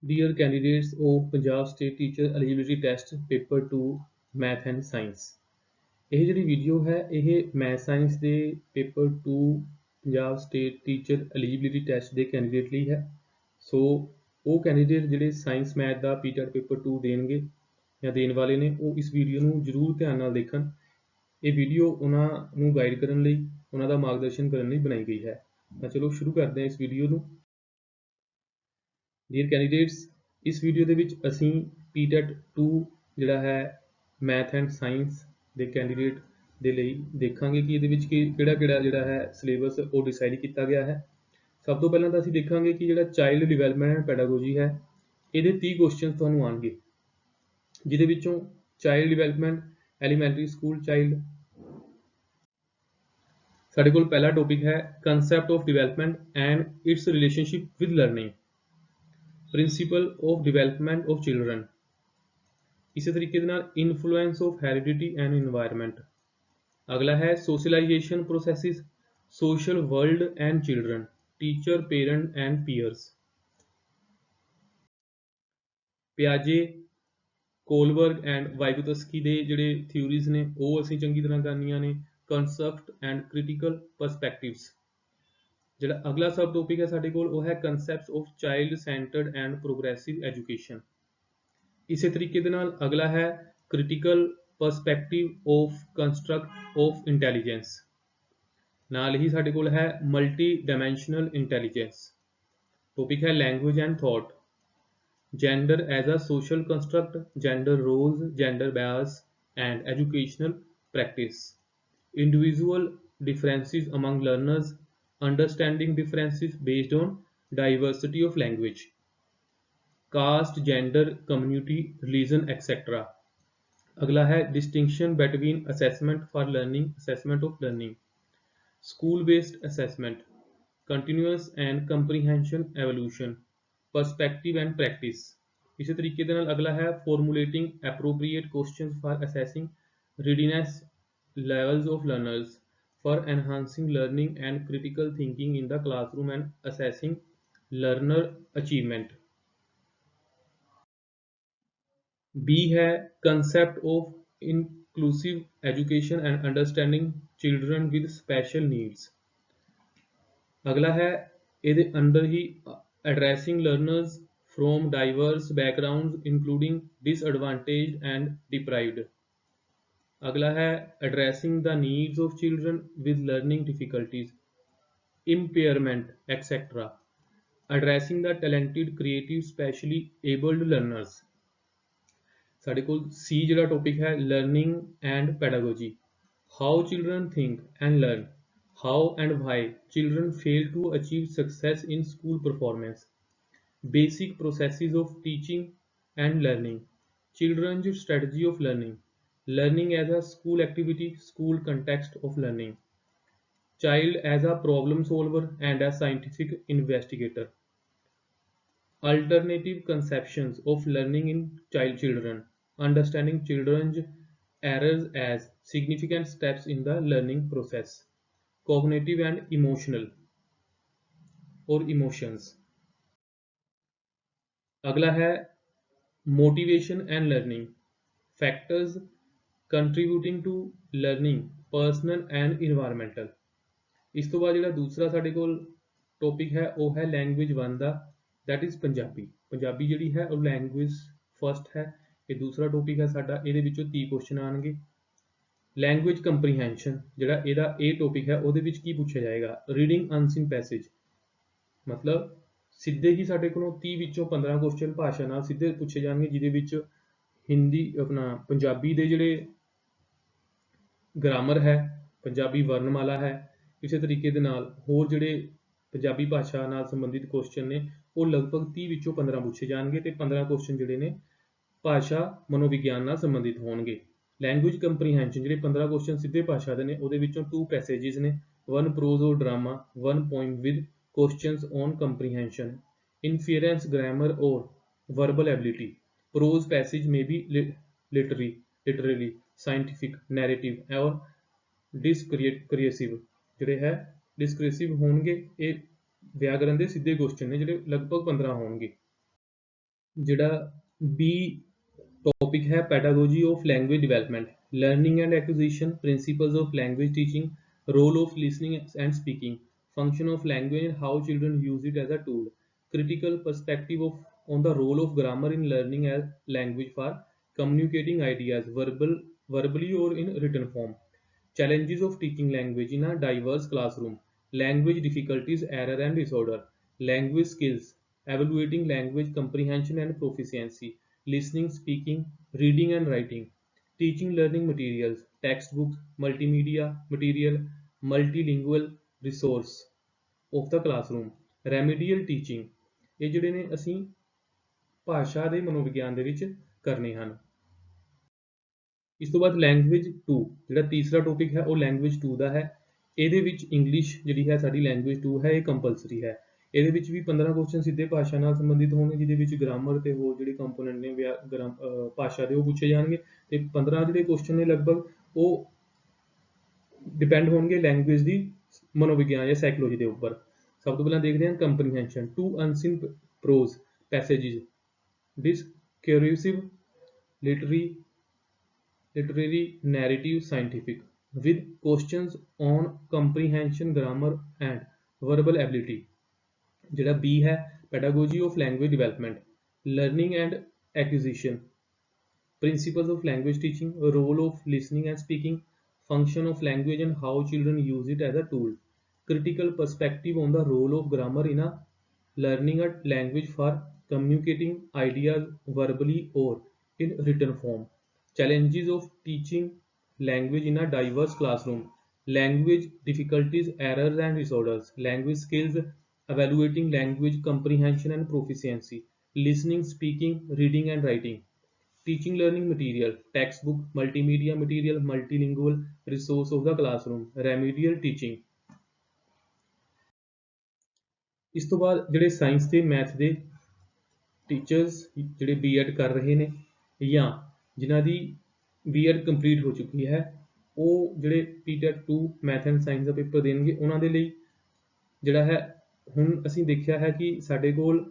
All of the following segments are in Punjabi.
Dear candidates of Punjab State Teacher Eligibility Test Paper 2 Math and Science। ਇਹ ਜਿਹੜੀ ਵੀਡੀਓ ਹੈ ਇਹ ਮੈਥ ਸਾਇੰਸ ਦੇ paper 2 Punjab state teacher eligibility test ਦੇ ਕੈਂਡੀਡੇਟ ਲਈ ਹੈ। ਸੋ ਉਹ ਕੈਂਡੀਡੇਟ ਜਿਹੜੇ ਸਾਇੰਸ ਮੈਥ ਦਾ ਪੀਟੈਟ ਪੇਪਰ 2 ਦੇਣਗੇ ਜਾਂ ਦੇਣ ਵਾਲੇ ਨੇ ਉਹ ਇਸ ਵੀਡੀਓ ਨੂੰ ਜ਼ਰੂਰ ਧਿਆਨ ਨਾਲ ਦੇਖਣ। ਇਹ ਵੀਡੀਓ ਉਹਨਾਂ ਨੂੰ ਗਾਈਡ ਕਰਨ ਲਈ, ਉਹਨਾਂ ਦਾ ਮਾਰਗਦਰਸ਼ਨ ਕਰਨ ਲਈ ਬਣਾਈ ਗਈ ਹੈ। ਤਾਂ ਚਲੋ ਸ਼ੁਰੂ ਕਰਦੇ ਹਾਂ ਇਸ ਵੀਡੀਓ ਨੂੰ। ਡੀਅਰ ਕੈਂਡੀਡੇਟਸ, ਇਸ ਵੀਡੀਓ ਦੇ ਵਿੱਚ ਅਸੀਂ ਪੀਟੈਟ 2 ਜਿਹੜਾ ਹੈ ਮੈਥ ਐਂਡ ਸਾਇੰਸ ਦੇ ਕੈਂਡੀਡੇਟ ਦੇ ਲਈ ਦੇਖਾਂਗੇ ਕਿ ਇਹਦੇ ਵਿੱਚ ਕਿਹੜਾ ਜਿਹੜਾ ਹੈ ਸਿਲੇਬਸ ਉਹ ਡਿਸਾਈਡ ਕੀਤਾ ਗਿਆ ਹੈ। ਸਭ ਤੋਂ ਪਹਿਲਾਂ ਤਾਂ ਅਸੀਂ ਦੇਖਾਂਗੇ ਕਿ ਜਿਹੜਾ ਚਾਈਲਡ ਡਿਵੈਲਪਮੈਂਟ ਐਂਡ ਪੈਡਾਗੋਜੀ ਹੈ ਇਹਦੇ 30 ਕੁਐਸਚਨਸ ਤੁਹਾਨੂੰ ਆਉਣਗੇ, ਜਿਹਦੇ ਵਿੱਚੋਂ child development elementary school child. ਸਾਡੇ ਕੋਲ ਪਹਿਲਾ ਟੌਪਿਕ ਹੈ concept of development and its relationship with learning, principle of development of children. इस तरीके influence of heredity and environment. अगला है socialization processes, social world and children, teacher parent and peers. पियाजे, कोलबर्ग एंड वाइगोत्स्की दे जिहड़े थ्योरीज ने वो असीं चंगी तरह करनियां ने। Concept and critical perspectives. ਜਿਹੜਾ ਅਗਲਾ ਸਬ ਟੌਪਿਕ ਹੈ ਸਾਡੇ ਕੋਲ ਉਹ ਹੈ concepts of child centred and progressive education. ਇਸੇ ਤਰੀਕੇ ਦੇ ਨਾਲ ਅਗਲਾ ਹੈ critical perspective of construct of intelligence. ਨਾਲ ਹੀ ਸਾਡੇ ਕੋਲ ਹੈ ਮਲਟੀ ਡਾਇਮੈਂਸ਼ਨਲ ਇੰਟੈਲੀਜੈਂਸ। ਟੌਪਿਕ ਹੈ language and thought, gender as a social construct, gender roles, gender bias and educational practice, individual differences among learners, understanding differences based on diversity of language, caste, gender, community, religion, etc. अगला है distinction between assessment for learning, assessment of learning, school based assessment, continuous and comprehension evolution, perspective and practice। इसी तरीके दे नाल अगला है formulating appropriate questions for assessing readiness levels of learners, for enhancing learning and critical thinking in the classroom and assessing learner achievement। B है concept of inclusive education and understanding children with special needs। अगला है ਇਹਦੇ अंदर ही addressing learners from diverse backgrounds including disadvantaged and deprived। अगला है addressing the needs of children with learning difficulties, impairment, etc. addressing the talented, creative, specially abled learners। ਸਾਡੇ ਕੋਲ C ਜਿਹੜਾ ਟੌਪਿਕ ਹੈ learning and pedagogy, how children think and learn, how and why children fail to achieve success in school performance, basic processes of teaching and learning, children's strategy of learning, learning as a school activity, school context of learning, child as a problem solver and a scientific investigator, alternative conceptions of learning in children, understanding children's errors as significant steps in the learning process, cognitive and emotional or emotions। अगला है motivation and learning, factors contributing to learning, personal and environmental। ਇਸ ਤੋਂ ਬਾਅਦ ਜਿਹੜਾ ਦੂਸਰਾ ਸਾਡੇ ਕੋਲ ਟੌਪਿਕ ਹੈ ਉਹ ਹੈ language 1 the, that is Punjabi. Punjabi ਜਿਹੜੀ ਹੈ ਉਹ ਲੈਂਗੁਏਜ ਫਸਟ ਹੈ। ਇਹ ਦੂਸਰਾ ਟੌਪਿਕ ਹੈ ਸਾਡਾ, ਇਹਦੇ ਵਿੱਚੋਂ 30 ਕੁਐਸਚਨ ਆਉਣਗੇ। ਲੈਂਗੁਏਜ ਕੰਪਰੀਹੈਂਸ਼ਨ ਜਿਹੜਾ ਇਹਦਾ ਇਹ ਟੌਪਿਕ ਹੈ ਉਹਦੇ ਵਿੱਚ ਕੀ ਪੁੱਛਿਆ ਜਾਏਗਾ, ਰੀਡਿੰਗ ਅਨਸੀਨ ਪੈਸੇਜ। ਮਤਲਬ ਸਿੱਧੇ ਹੀ ਸਾਡੇ ਕੋਲੋਂ 30 ਵਿੱਚੋਂ 15 ਕੁਐਸਚਨ ਭਾਸ਼ਾ ਨਾਲ ਸਿੱਧੇ ਪੁੱਛੇ ਜਾਣਗੇ, ਜਿਹਦੇ ਵਿੱਚ ਹਿੰਦੀ ਆਪਣਾ ਪੰਜਾਬੀ ਦੇ ਜਿਹੜੇ ਗ੍ਰਾਮਰ ਹੈ, ਪੰਜਾਬੀ ਵਰਨਮਾਲਾ ਹੈ, ਇਸੇ ਤਰੀਕੇ ਦੇ ਨਾਲ ਹੋਰ ਜਿਹੜੇ ਪੰਜਾਬੀ ਭਾਸ਼ਾ ਨਾਲ ਸੰਬੰਧਿਤ ਕੁਐਸਚਨ ਨੇ ਉਹ ਲਗਭਗ 30 ਵਿੱਚੋਂ 15 ਪੁੱਛੇ ਜਾਣਗੇ ਤੇ 15 ਕੁਐਸਚਨ ਜਿਹੜੇ ਨੇ ਭਾਸ਼ਾ ਮਨੋਵਿਗਿਆਨ ਨਾਲ ਸੰਬੰਧਿਤ ਹੋਣਗੇ। ਲੈਂਗੁਏਜ ਕੰਪਰੀਹੈਂਸ਼ਨ ਜਿਹੜੇ 15 ਕੁਐਸਚਨ ਸਿੱਧੇ ਭਾਸ਼ਾ ਦੇ ਨੇ ਉਹਦੇ ਵਿੱਚੋਂ 2 ਪੈਸੇजेस ਨੇ, 1 ਪ੍ਰੋਜ਼ ਔਰ drama, 1 poem with questions on comprehension, inference, grammar or verbal ability। prose passage may be literary, scientific, narrative or discursive। ਜਿਹੜੇ ਹੈ ਡਿਸਕ੍ਰਿਸਿਵ ਹੋਣਗੇ। ਇਹ ਵਿਆਕਰਨ ਦੇ ਸਿੱਧੇ ਕੁਐਸਚਨ ਨੇ ਜਿਹੜੇ ਲਗਭਗ 15 ਹੋਣਗੇ। ਜਿਹੜਾ B टॉपिक है pedagogy of language development, learning and acquisition, principles of language teaching, role of listening and speaking, function of language and how children use it as a tool, critical perspective of on the role of grammar in learning as language for communicating ideas verbally or in written form, challenges of teaching language in a diverse classroom, language difficulties, error and disorder, language skills, evaluating language comprehension and proficiency, listening, speaking, reading and writing, teaching learning materials, textbooks, multimedia material, multilingual resource of the classroom, remedial teaching। ਇਹ ਜਿਹੜੇ ਨੇ ਅਸੀਂ ਭਾਸ਼ਾ ਦੇ ਮਨੋਵਿਗਿਆਨ ਦੇ ਵਿੱਚ ਕਰਨੇ ਹਨ। ਇਸ ਤੋਂ ਬਾਅਦ ਲੈਂਗੁਏਜ 2 ਜਿਹੜਾ ਤੀਸਰਾ ਟੌਪਿਕ ਹੈ ਉਹ ਲੈਂਗੁਏਜ 2 ਦਾ ਹੈ। ਇਹਦੇ ਵਿੱਚ ਇੰਗਲਿਸ਼ ਜਿਹੜੀ ਹੈ ਸਾਡੀ ਲੈਂਗੁਏਜ 2 ਹੈ, ਇਹ ਕੰਪਲਸਰੀ ਹੈ। ਇਹਦੇ ਵਿੱਚ ਵੀ 15 ਕੁਐਸਚਨ ਸਿੱਧੇ ਭਾਸ਼ਾ ਨਾਲ ਸੰਬੰਧਿਤ ਹੋਣਗੇ, ਜਿਹਦੇ ਵਿੱਚ ਗ੍ਰਾਮਰ ਤੇ ਹੋਰ ਜਿਹੜੇ ਕੰਪੋਨੈਂਟ ਨੇ ਭਾਸ਼ਾ ਦੇ ਉਹ ਪੁੱਛੇ ਜਾਣਗੇ, ਤੇ 15 ਜਿਹੜੇ ਕੁਐਸਚਨ ਨੇ ਲਗਭਗ ਉਹ ਡਿਪੈਂਡ ਹੋਣਗੇ ਲੈਂਗੁਏਜ ਦੀ ਮਨੋਵਿਗਿਆਨ ਜਾਂ ਸਾਈਕੋਲੋਜੀ ਦੇ ਉੱਪਰ। ਸਭ ਤੋਂ ਪਹਿਲਾਂ ਦੇਖਦੇ ਹਾਂ comprehension. Two unseen prose passages, discursive literary, narrative, scientific, with questions on comprehension, grammar and verbal ability। ਜਿਹੜਾ B ਹੈ pedagogy of language development, learning and acquisition, principles of language teaching, role of listening and speaking, function of language and how children use it as a tool, critical perspective on the role of grammar in a learning a language for communicating ideas verbally or in written form, challenges of teaching language in a diverse classroom, language difficulties, errors and disorders, language skills, evaluating language comprehension and proficiency, listening, speaking, reading and writing, teaching learning material, textbook, multimedia material, multilingual resource of the classroom, remedial teaching। ਇਸ ਤੋਂ ਬਾਅਦ ਜਿਹੜੇ ਸਾਇੰਸ ਤੇ ਮੈਥ ਦੇ ਟੀਚਰਸ ਜਿਹੜੇ B.Ed ਕਰ ਰਹੇ ਨੇ ਜਾਂ ਜਿਨ੍ਹਾਂ ਦੀ B.Ed ਕੰਪਲੀਟ ਹੋ ਚੁੱਕੀ ਹੈ, ਉਹ ਜਿਹੜੇ PTET 2 math and science the paper ਦੇਣਗੇ। ਉਹਨਾਂ ਦੇ ਲਈ ਜਿਹੜਾ ਹੈ ਹੁਣ ਅਸੀਂ ਦੇਖਿਆ ਹੈ ਕਿ ਸਾਡੇ ਕੋਲ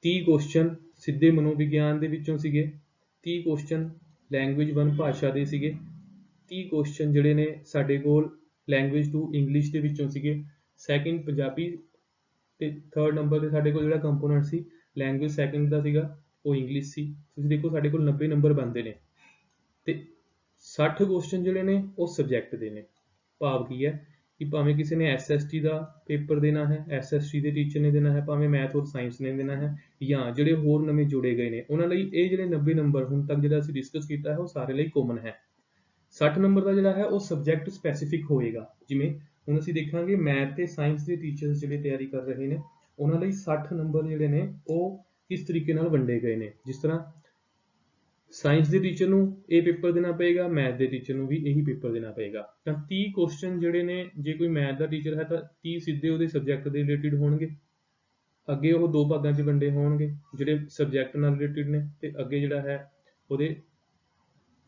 30 ਕੁਐਸਚਨ ਸਿੱਧੇ ਮਨੋਵਿਗਿਆਨ ਦੇ ਵਿੱਚੋਂ ਸੀਗੇ, 30 ਕੁਐਸਚਨ ਲੈਂਗੁਏਜ 1 ਭਾਸ਼ਾ ਦੇ ਸੀਗੇ, 30 ਕੁਐਸਚਨ ਜਿਹੜੇ ਨੇ ਸਾਡੇ ਕੋਲ ਲੈਂਗੁਏਜ 2 ਇੰਗਲਿਸ਼ ਦੇ ਵਿੱਚੋਂ ਸੀਗੇ, ਸੈਕਿੰਡ ਪੰਜਾਬੀ, ਤੇ ਥਰਡ ਨੰਬਰ ਤੇ ਸਾਡੇ ਕੋਲ ਜਿਹੜਾ ਕੰਪੋਨੈਂਟ ਸੀ ਲੈਂਗੁਏਜ ਸੈਕਿੰਡ ਦਾ ਸੀਗਾ ਉਹ ਇੰਗਲਿਸ਼ ਸੀ। ਤੁਸੀਂ ਦੇਖੋ ਸਾਡੇ ਕੋਲ 90 ਨੰਬਰ ਬਣਦੇ ਨੇ, ਤੇ 60 ਕੁਐਸਚਨ ਜਿਹੜੇ ਨੇ ਉਹ ਸਬਜੈਕਟ ਦੇ ਨੇ। ਭਾਵ ਕੀ ਹੈ ਕਿ ਭਾਵੇਂ ਕਿਸੇ ਨੇ SST ਦਾ ਪੇਪਰ ਦੇਣਾ ਹੈ, SST ਦੇ ਟੀਚਰ ਨੇ ਦੇਣਾ ਹੈ, ਭਾਵੇਂ ਮੈਥ ਔਰ ਸਾਇੰਸ ਨੇ ਦੇਣਾ ਹੈ, ਜਾਂ ਜਿਹੜੇ ਹੋਰ ਨਵੇਂ ਜੁੜੇ ਗਏ ਨੇ ਉਹਨਾਂ ਲਈ ਇਹ ਜਿਹੜੇ 90 ਨੰਬਰ ਹੁਣ ਤੱਕ ਜਿਹੜਾ ਅਸੀਂ ਡਿਸਕਸ ਕੀਤਾ ਹੈ ਉਹ ਸਾਰੇ ਲਈ ਕਾਮਨ ਹੈ। 60 ਨੰਬਰ ਦਾ ਜਿਹੜਾ ਹੈ ਉਹ ਸਬਜੈਕਟ ਸਪੈਸੀਫਿਕ ਹੋਏਗਾ। ਜਿਵੇਂ ਹੁਣ ਅਸੀਂ ਦੇਖਾਂਗੇ ਮੈਥ ਤੇ ਸਾਇੰਸ ਦੇ ਟੀਚਰਸ ਜਿਹੜੇ ਤਿਆਰੀ ਕਰ ਰਹੇ ਨੇ ਉਹਨਾਂ ਲਈ 60 ਨੰਬਰ ਜਿਹੜੇ ਨੇ ਉਹ ਕਿਸ ਤਰੀਕੇ ਨਾਲ ਵੰਡੇ ਗਏ ਨੇ। ਜਿਸ ਤਰ੍ਹਾਂ ਸਾਇੰਸ ਦੇ ਟੀਚਰ ਨੂੰ ਇਹ ਪੇਪਰ ਦੇਣਾ ਪਏਗਾ, ਮੈਥ ਦੇ ਟੀਚਰ ਨੂੰ ਵੀ ਇਹੀ ਪੇਪਰ ਦੇਣਾ ਪਏਗਾ। ਤਾਂ 30 ਕੁਐਸਚਨ ਜਿਹੜੇ ਨੇ, ਜੇ ਕੋਈ ਮੈਥ ਦਾ ਟੀਚਰ ਹੈ ਤਾਂ 30 ਸਿੱਧੇ ਉਹਦੇ ਸਬਜੈਕਟ ਦੇ ਰਿਲੇਟਿਡ ਹੋਣਗੇ, ਅੱਗੇ ਉਹ ਦੋ ਭਾਗਾਂ 'ਚ ਵੰਡੇ ਹੋਣਗੇ ਜਿਹੜੇ ਸਬਜੈਕਟ ਨਾਲ ਰਿਲੇਟਿਡ ਨੇ, ਤੇ ਅੱਗੇ ਜਿਹੜਾ ਹੈ ਉਹਦੇ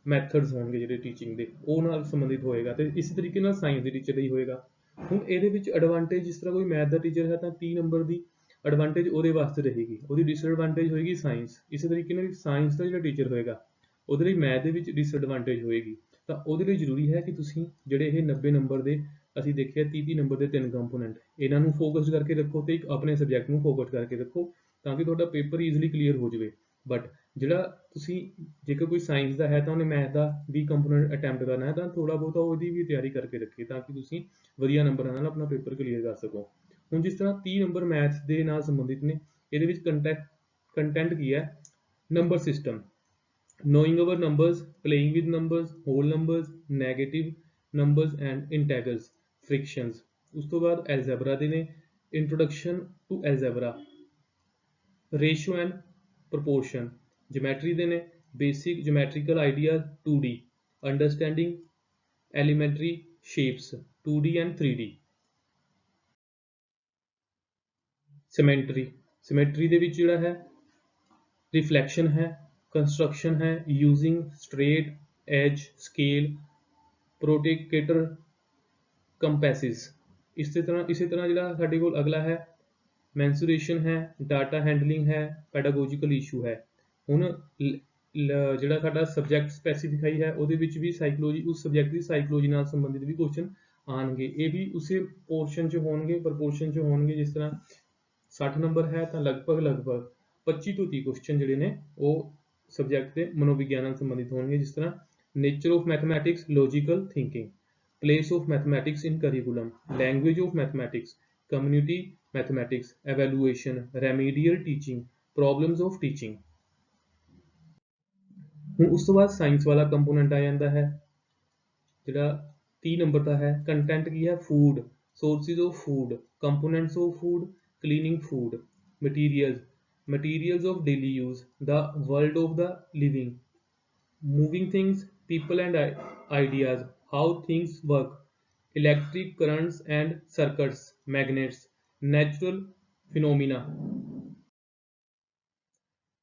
ਮੈਥਡਸ ਹੋਣਗੇ ਜਿਹੜੇ ਟੀਚਿੰਗ ਦੇ ਉਹ ਨਾਲ ਸੰਬੰਧਿਤ ਹੋਏਗਾ, ਤੇ ਇਸੇ ਤਰੀਕੇ ਨਾਲ ਸਾਇੰਸ ਦੇ ਟੀਚਰ ਲਈ ਹੋਏਗਾ। ਹੁਣ ਇਹਦੇ ਵਿੱਚ ਐਡਵਾਂਟੇਜ, ਜਿਸ ਤਰ੍ਹਾਂ ਕੋਈ ਮੈਥ ਦਾ ਟੀਚਰ ਹੈ ਤਾਂ 30 ਨੰਬਰ ਦੀ ਐਡਵਾਂਟੇਜ ਉਹਦੇ ਵਾਸਤੇ ਰਹੇਗੀ, ਉਹਦੀ ਡਿਸਐਡਵਾਂਟੇਜ ਹੋਏਗੀ ਸਾਇੰਸ। ਇਸੇ ਤਰੀਕੇ ਨਾਲ ਸਾਇੰਸ ਦਾ ਜਿਹੜਾ ਟੀਚਰ ਹੋਏਗਾ ਉਹਦੇ ਲਈ ਮੈਥ ਦੇ ਵਿੱਚ ਡਿਸਐਡਵਾਂਟੇਜ ਹੋਏਗੀ। ਤਾਂ ਉਹਦੇ ਲਈ ਜ਼ਰੂਰੀ ਹੈ ਕਿ ਤੁਸੀਂ ਜਿਹੜੇ ਇਹ 90 ਨੰਬਰ ਦੇ ਅਸੀਂ ਦੇਖਿਆ 30 ਨੰਬਰ ਦੇ 3 ਕੰਪੋਨੈਂਟ, ਇਹਨਾਂ ਨੂੰ ਫੋਕਸ ਕਰਕੇ ਰੱਖੋ ਤੇ ਇੱਕ ਆਪਣੇ ਸਬਜੈਕਟ ਨੂੰ ਫੋਕਸ ਕਰਕੇ ਰੱਖੋ ਤਾਂ ਕਿ ਤੁਹਾਡਾ ਪੇਪਰ ਈਜ਼ੀਲੀ ਕਲੀਅਰ ਹੋ ਜਾਵੇ। ਬਟ ਜਿਹੜਾ ਤੁਸੀਂ ਜੇਕਰ ਕੋਈ ਸਾਇੰਸ ਦਾ ਹੈ ਤਾਂ ਉਹਨੇ ਮੈਥ ਦਾ ਵੀ ਕੰਪੋਨੈਂਟ ਅਟੈਂਪਟ ਕਰਨਾ ਹੈ ਤਾਂ ਥੋੜ੍ਹਾ ਬਹੁਤਾ ਉਹਦੀ ਵੀ ਤਿਆਰੀ ਕਰਕੇ ਰੱਖੇ ਤਾਂ ਕਿ ਤੁਸੀਂ ਵਧੀਆ ਨੰਬਰਾਂ ਨਾਲ ਆਪਣਾ ਪੇਪਰ ਕਲੀਅਰ ਕਰ ਸਕੋ। ਹੁਣ ਜਿਸ ਤਰ੍ਹਾਂ 30 ਨੰਬਰ ਮੈਥ ਦੇ ਨਾਲ ਸੰਬੰਧਿਤ ਨੇ, ਇਹਦੇ ਵਿੱਚ ਕੰਟੈਂਟ ਕੀ ਹੈ? Number system, knowing our numbers, playing with numbers, whole numbers, negative numbers and integers, frictions। ਉਸ ਤੋਂ ਬਾਅਦ algebra ਦੇ ਨੇ, introduction to algebra, ratio and proportion। geometry ਦੇ ਨੇ, basic geometrical ideas 2D, understanding elementary shapes 2D and 3D। Symmetry ਦੇ ਵਿੱਚ ਜਿਹੜਾ ਹੈ ਰਿਫਲੈਕਸ਼ਨ ਹੈ, ਕੰਸਟਰਕਸ਼ਨ ਹੈ, ਯੂਜ਼ਿੰਗ ਸਟ੍ਰੇਟ ਐਜ ਸਕੇਲ, ਪ੍ਰੋਟੇਕੇਟਰ, ਕੰਪੈਸਿਸ। ਇਸੇ ਤਰ੍ਹਾਂ ਜਿਹੜਾ ਸਾਡੇ ਕੋਲ ਅਗਲਾ ਹੈ ਮੈਂਸੂਰੇਸ਼ਨ ਹੈ, ਡਾਟਾ ਹੈਂਡਲਿੰਗ ਹੈ, ਪੈਡਾਗੋਜੀਕਲ ਇਸ਼ੂ ਹੈ। ਹੁਣ ਜਿਹੜਾ ਸਾਡਾ ਸਬਜੈਕਟ ਸਪੈਸੀਫਾਈ ਹੈ ਉਹਦੇ ਵਿੱਚ ਵੀ ਸਾਈਕੋਲੋਜੀ, ਉਸ ਸਬਜੈਕਟ ਦੀ ਸਾਈਕੋਲੋਜੀ ਨਾਲ ਸੰਬੰਧਿਤ ਵੀ ਕੁਐਸਚਨ ਆਉਣਗੇ। ਇਹ ਵੀ ਉਸੇ ਪੋਰਸ਼ਨ 'ਚ ਹੋਣਗੇ, ਪ੍ਰਪੋਰਸ਼ਨ 'ਚ ਹੋਣਗੇ। ਜਿਸ ਤਰ੍ਹਾਂ 60 ਨੰਬਰ ਹੈ ਤਾਂ ਲਗਭਗ 25 ਤੋਂ 30 ਕੁਐਸਚਨ ਜਿਹੜੇ ਨੇ ਉਹ ਸਬਜੈਕਟ ਦੇ ਮਨੋਵਿਗਿਆਨ ਨਾਲ ਸੰਬੰਧਿਤ ਹੋਣਗੇ। ਜਿਸ ਤਰ੍ਹਾਂ nature of mathematics, logical thinking, place of mathematics in curriculum, language of mathematics, community mathematics, evaluation, remedial teaching, problems of teaching। ਹੁਣ ਉਸ ਤੋਂ ਬਾਅਦ ਸਾਇੰਸ ਵਾਲਾ ਕੰਪੋਨੈਂਟ ਆ ਜਾਂਦਾ ਹੈ ਜਿਹੜਾ 30 ਨੰਬਰ ਦਾ ਹੈ। ਕੰਟੈਂਟ ਕੀ ਹੈ? Food, sources of food, components of food, cleaning food, materials of daily use, the world of the living, moving things, people and ideas, how things work, electric currents and circuits, magnets, natural phenomena।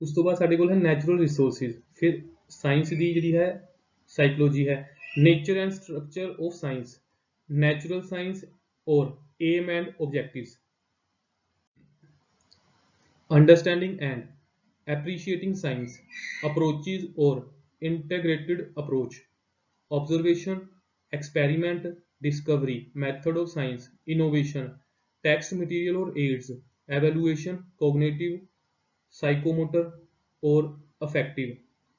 ਉਸ ਤੋਂ ਬਾਅਦ ਸਾਡੇ ਕੋਲ ਹੈ ਨੈਚੁਰਲ ਰਿਸੋਰਸਿਸ। ਫਿਰ ਸਾਇੰਸ ਦੀ ਜਿਹੜੀ ਹੈ ਸਾਈਕੋਲੋਜੀ ਹੈ, nature and structure of science, natural science ਔਰ aim and objectives, understanding and appreciating science, approaches or integrated approach, observation, experiment, discovery, method of science, innovation, text material or aids, evaluation, cognitive, psychomotor or affective,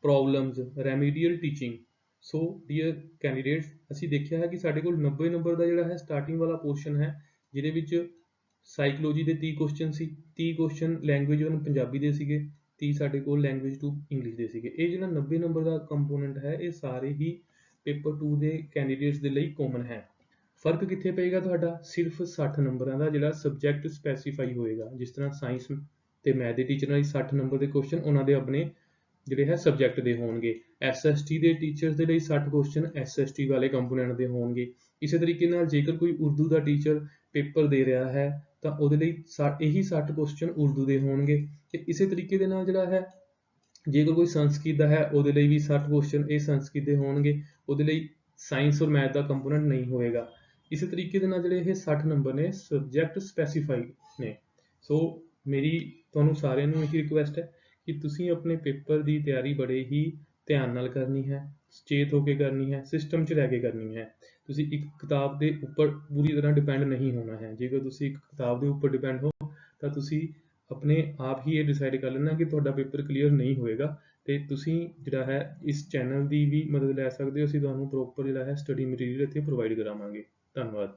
problems, remedial teaching। So dear candidates, ਅਸੀਂ ਦੇਖਿਆ ਹੈ ਕਿ ਸਾਡੇ ਕੋਲ 90 ਨੰਬਰ ਦਾ ਜਿਹੜਾ ਹੈ ਸਟਾਰਟਿੰਗ ਵਾਲਾ ਪੋਰਸ਼ਨ ਹੈ, ਜਿਹਦੇ ਵਿੱਚ ਸਾਈਕੋਲੋਜੀ ਦੇ 30 ਕੁਐਸਚਨ ਸੀ, 30 ਕੁਐਸਚਨ ਲੈਂਗੁਏਜ 1 ਪੰਜਾਬੀ ਦੇ ਸੀਗੇ, 30 ਸਾਡੇ ਕੋਲ ਲੈਂਗੁਏਜ 2 ਇੰਗਲਿਸ਼ ਦੇ ਸੀਗੇ। ਇਹ ਜਿਹੜਾ 90 ਨੰਬਰ ਦਾ ਕੰਪੋਨੈਂਟ ਹੈ ਇਹ ਸਾਰੇ ਹੀ ਪੇਪਰ 2 ਦੇ ਕੈਂਡੀਡੇਟਸ ਦੇ ਲਈ ਕਾਮਨ ਹੈ। ਫਰਕ ਕਿੱਥੇ ਪਏਗਾ ਤੁਹਾਡਾ? ਸਿਰਫ 60 ਨੰਬਰਾਂ ਦਾ ਜਿਹੜਾ ਸਬਜੈਕਟ ਸਪੈਸੀਫਾਈ ਹੋਏਗਾ। ਜਿਸ ਤਰ੍ਹਾਂ ਸਾਇੰਸ ਤੇ ਮੈਥ ਦੇ ਟੀਚਰ ਨਾਲ 60 ਨੰਬਰ ਦੇ ਕੁਐਸਚਨ ਉਹਨਾਂ ਦੇ ਆਪਣੇ ਜਿਹੜੇ ਹੈ ਸਬਜੈਕਟ ਦੇ ਹੋਣਗੇ। SST ਦੇ ਟੀਚਰਸ ਦੇ ਲਈ 60 ਕੁਐਸਚਨ SST ਵਾਲੇ ਕੰਪੋਨੈਂਟ ਦੇ ਹੋਣਗੇ। ਇਸੇ ਤਰੀਕੇ ਨਾਲ ਜੇਕਰ ਕੋਈ ਉਰਦੂ ਦਾ ਟੀਚਰ ਪੇਪਰ ਦੇ ਰਿਹਾ ਹੈ ਤਾਂ ਉਹਦੇ ਲਈ ਇਹੀ 60 ਕੁਐਸਚਨ ਉਰਦੂ ਦੇ ਹੋਣਗੇ। ਤੇ ਇਸੇ ਤਰੀਕੇ ਦੇ ਨਾਲ ਜਿਹੜਾ ਹੈ ਜੇਕਰ ਕੋਈ ਸੰਸਕ੍ਰਿਤ ਦਾ ਹੈ ਉਹਦੇ ਲਈ ਵੀ 60 ਕੁਐਸਚਨ ਇਹ ਸੰਸਕ੍ਰਿਤ ਦੇ ਹੋਣਗੇ, ਉਹਦੇ ਲਈ ਸਾਇੰਸ ਔਰ ਮੈਥ ਦਾ ਕੰਪੋਨੈਂਟ ਨਹੀਂ ਹੋਏਗਾ। ਇਸੇ ਤਰੀਕੇ ਦੇ ਨਾਲ ਜਿਹੜੇ ਇਹ 60 ਨੰਬਰ ਨੇ ਸਬਜੈਕਟ ਸਪੈਸੀਫਾਈ ਨੇ। ਸੋ ਮੇਰੀ ਤੁਹਾਨੂੰ ਸਾਰਿਆਂ ਨੂੰ ਇਹੀ ਰਿਕੁਐਸਟ ਹੈ ਕਿ ਤੁਸੀਂ ਆਪਣੇ ਪੇਪਰ ਦੀ ਤਿਆਰੀ ਬੜੇ ਹੀ ਧਿਆਨ ਨਾਲ ਕਰਨੀ ਹੈ, ਸੁਚੇਤ ਹੋ ਕੇ ਕਰਨੀ ਹੈ, ਸਿਸਟਮ 'ਚ ਰਹਿ ਕੇ ਕਰਨੀ ਹੈ। ਤੁਸੀਂ ਇੱਕ ਕਿਤਾਬ ਦੇ ਉੱਪਰ ਪੂਰੀ ਤਰ੍ਹਾਂ ਡਿਪੈਂਡ ਨਹੀਂ ਹੋਣਾ ਹੈ। ਜੇਕਰ ਤੁਸੀਂ ਇੱਕ ਕਿਤਾਬ ਦੇ ਉੱਪਰ ਡਿਪੈਂਡ ਹੋ ਤਾਂ ਤੁਸੀਂ ਆਪਣੇ ਆਪ ਹੀ ਇਹ ਡਿਸਾਈਡ ਕਰ ਲੈਣਾ ਕਿ ਤੁਹਾਡਾ ਪੇਪਰ ਕਲੀਅਰ ਨਹੀਂ ਹੋਏਗਾ। ਤੇ ਤੁਸੀਂ ਜਿਹੜਾ ਹੈ ਇਸ ਚੈਨਲ ਦੀ ਵੀ ਮਦਦ ਲੈ ਸਕਦੇ ਹੋ। ਅਸੀਂ ਤੁਹਾਨੂੰ ਪ੍ਰੋਪਰ ਜਿਹੜਾ ਹੈ ਸਟੱਡੀ ਮਟੀਰੀਅਲ ਇੱਥੇ ਪ੍ਰੋਵਾਈਡ ਕਰਾਵਾਂਗੇ। ਧੰਨਵਾਦ।